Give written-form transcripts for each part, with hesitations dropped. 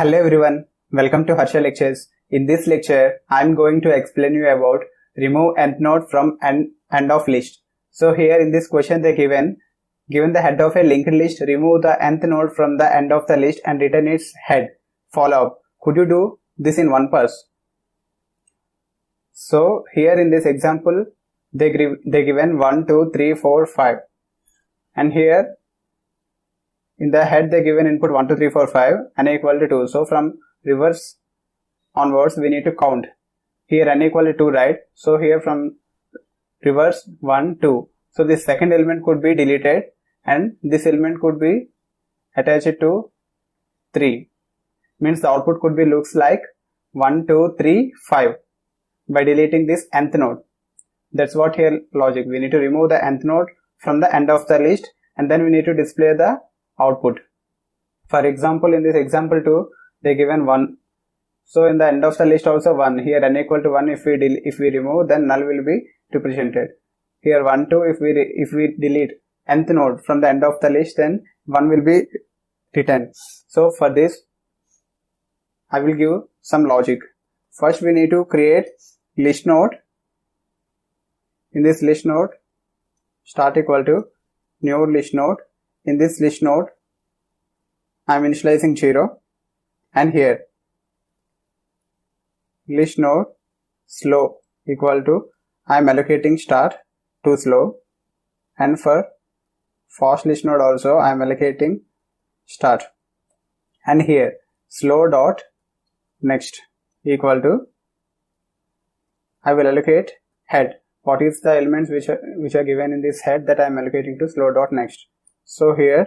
Hello everyone, welcome to Harsha Lectures. In this lecture, I am going to explain you about remove nth node from end of list. So here in this question they given the head of a linked list, remove the nth node from the end of the list and return its head. Follow up. Could you do this in one pass? So here in this example, they given 1, 2, 3, 4, 5, and here in the head they given input 1, 2, 3, 4, 5 n equal to 2. So from reverse onwards we need to count. Here n equal to 2, right? So here from reverse 1, 2. So this second element could be deleted and this element could be attached to 3. Means the output could be looks like 1, 2, 3, 5 by deleting this nth node. That's what here logic. We need to remove the nth node from the end of the list and then we need to display the output. For example, in this example 2, they given 1. So in the end of the list also 1. Here n equal to 1. If we remove, then null will be represented. Here 1, 2. If we delete nth node from the end of the list, then 1 will be returned. So for this, I will give some logic. First, we need to create list node. In this list node, start equal to new list node. In this list node, I am initializing 0, and here list node slow equal to I am allocating start to slow, and for fast list node also I am allocating start, and here slow dot next equal to I will allocate head. What is the elements which are given in this head that I am allocating to slow dot next. So here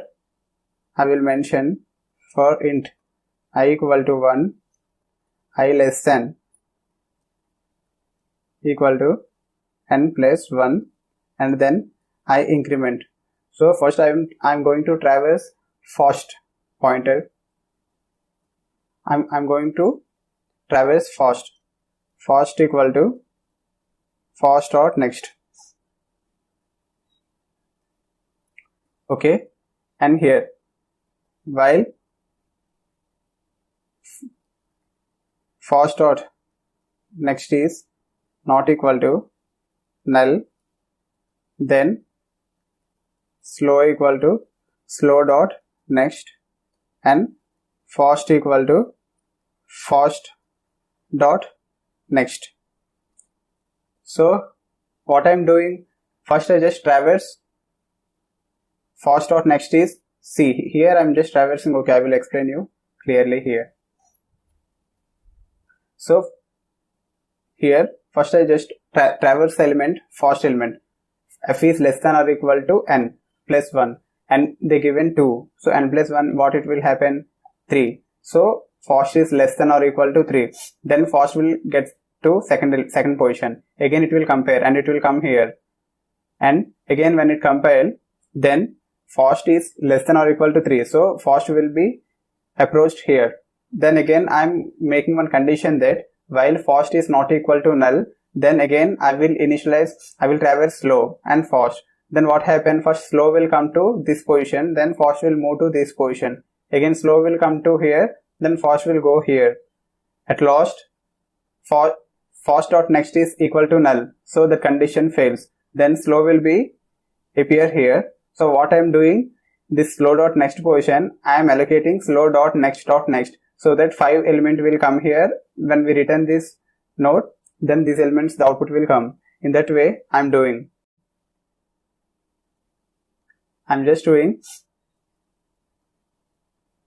I will mention for int I equal to 1, I less than equal to n plus 1, and then I increment. So first I am going to traverse fast pointer. I'm going to traverse fast equal to fast dot next. Okay, and here while fast dot next is not equal to null, then slow equal to slow dot next, and fast equal to fast dot next. So what I am doing, first I just traverse fast dot next is C. Here I am just traversing. Okay, I will explain you clearly here. So here first I just traverse element, fast element. F is less than or equal to n plus 1, and they given 2. So n plus 1, what it will happen? 3. So fast is less than or equal to 3. Then fast will get to second position. Again it will compare and it will come here. And again when it compile, then fast is less than or equal to 3. So fast will be approached here. Then again I am making one condition that while fast is not equal to null, then again I will traverse slow and fast. Then what happen? First slow will come to this position, then fast will move to this position. Again slow will come to here, then fast will go here. At last, fast dot next is equal to null. So the condition fails. Then slow will be appear here. So what I am doing, this slow dot next position, I am allocating slow dot next, so that 5 element will come here. When we return this node, then these elements, the output will come. In that way I am doing. I am just doing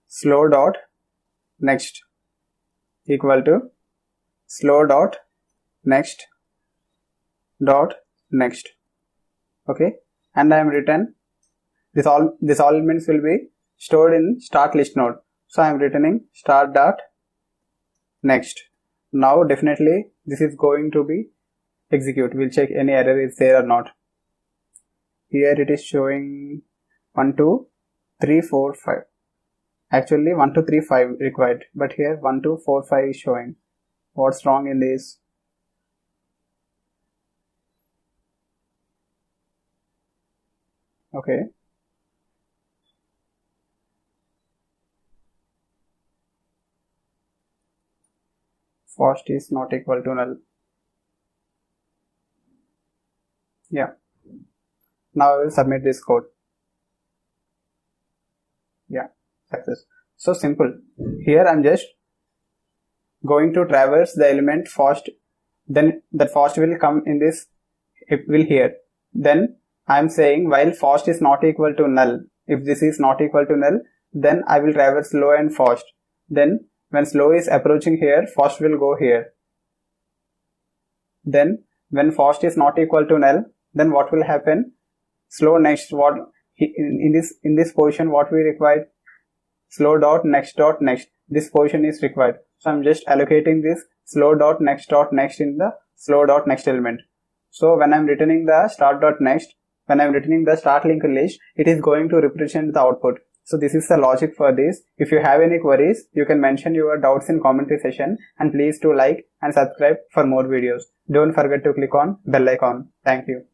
slow dot next equal to slow dot next dot next. Okay, and I am written this all elements will be stored in start list node. So I am returning start dot next. Now definitely this is going to be execute. We'll check any error is there or not. Here it is showing 1, 2, 3, 4, 5. Actually 1, 2, 3, 5 required, but here 1, 2, 4, 5 is showing. What's wrong in this? Okay, first is not equal to null. Yeah. Now I will submit this code. Yeah, success. So simple. Here I'm just going to traverse the element first, then that first will come in this, it will here. Then I'm saying while first is not equal to null, if this is not equal to null, then I will traverse slow and first. Then when slow is approaching here, first will go here. Then when first is not equal to null, then what will happen? Slow next, what in this position what we required? Slow dot next dot next. This position is required. So I'm just allocating this slow dot next in the slow dot next element. So when I'm returning the start dot next, when I'm returning the start linked list, it is going to represent the output. So this is the logic for this. If you have any queries, you can mention your doubts in commentary section, and please do like and subscribe for more videos. Don't forget to click on bell icon. Thank you.